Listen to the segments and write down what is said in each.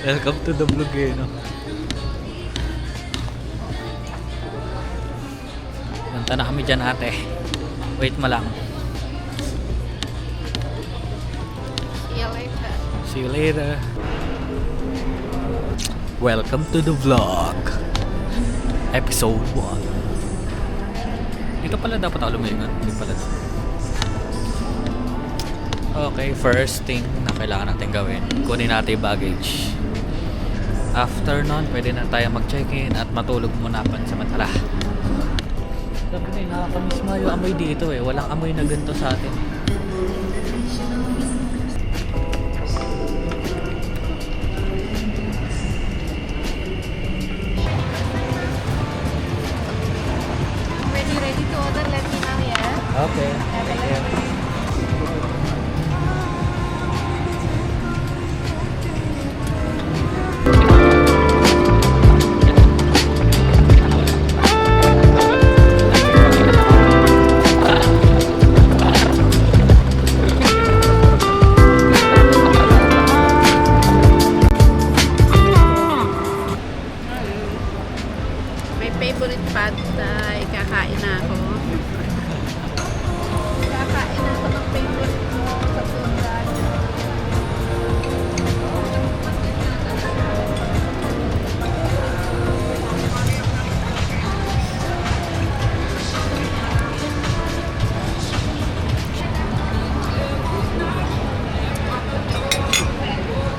Welcome to the vlog eh, no? Punta na kami dyan ate. Wait mo lang. See you later. See you later. Welcome to the vlog. Episode 1. Dito pala dapat ako lumingon. Hindi pala. Okay, first thing na kailangan natin gawin, kunin natin yung baggage. After nun, pwede na tayo mag-check-in at matulog muna pansamantala. Sabi na, nakakamiss mo yung amoy dito eh. Walang amoy na ganito sa atin. When you're ready to order, let me know, yeah? Okay. Thank you. My favorite pad thai. Kakain na ako. Kakain na ako ng favorite ko sa Sundan.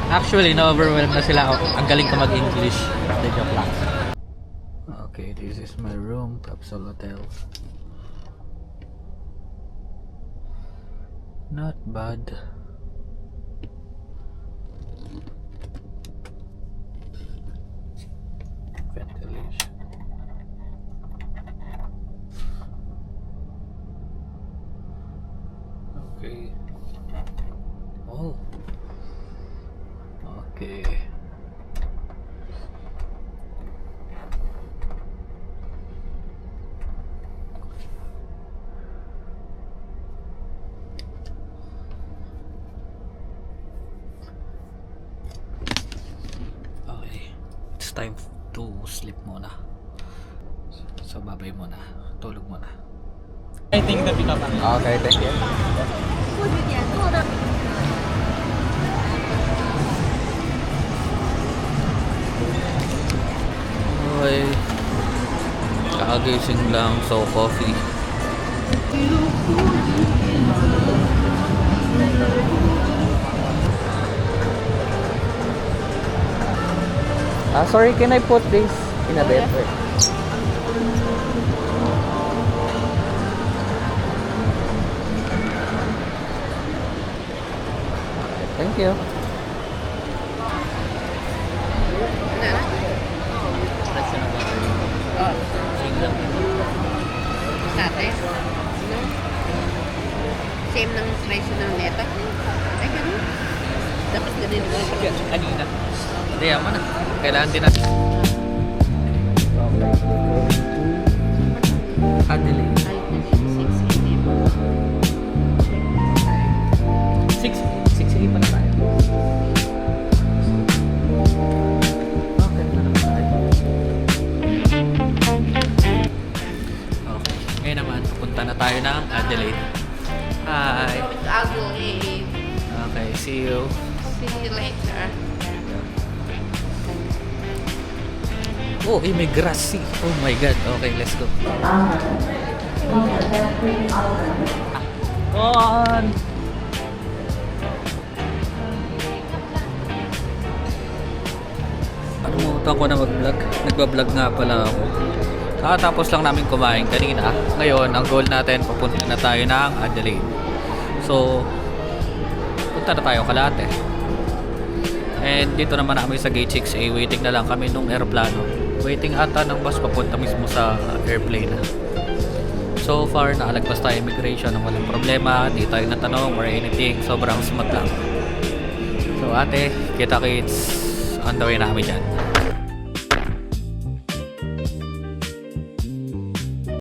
Actually, na-overwhelm na sila. Ang galing ko mag-English. The joke lang. Okay, this is my room, Capsule Hotel. Not bad. Ventilation. Okay. Oh. Okay. Okay. It's time to sleep muna. So, babay muna. Tulog muna. I think that pick up. Okay, thank you. Okay. Kakagising lang, so coffee. Sorry, can I put this in a bed? Thank you. Natin. Same ng presyo ng neto. Ay, ganun. Dapat ganun ko. Kanina. Hindi, yaman na. Kailangan din natin. Adelaide. 6 pa na tayo. Okay, na naman tayo. Okay. Ngayon naman, pupunta na tayo ng Adelaide. Hi. Ugly. Okay, see you. See you later. Oh, may grassy. Oh my God. Okay, let's go. On! Nakalimutan ko na mag-vlog. Nagba-vlog nga pala ako. Kakatapos lang namin kumain kanina. Ngayon, ang goal natin, papunta na tayo ng Adelaide. So, punta na tayo Kalate. And dito naman na kami sa Gate 6A. Waiting na lang kami nung aeroplano. Waiting ata ng bus papunta mismo sa airplane. So far, nakalagpas tayo immigration ng walang problema. Di tayo natanong or anything. Sobrang smooth lang. So ate, kita-kits on the way na kami dyan.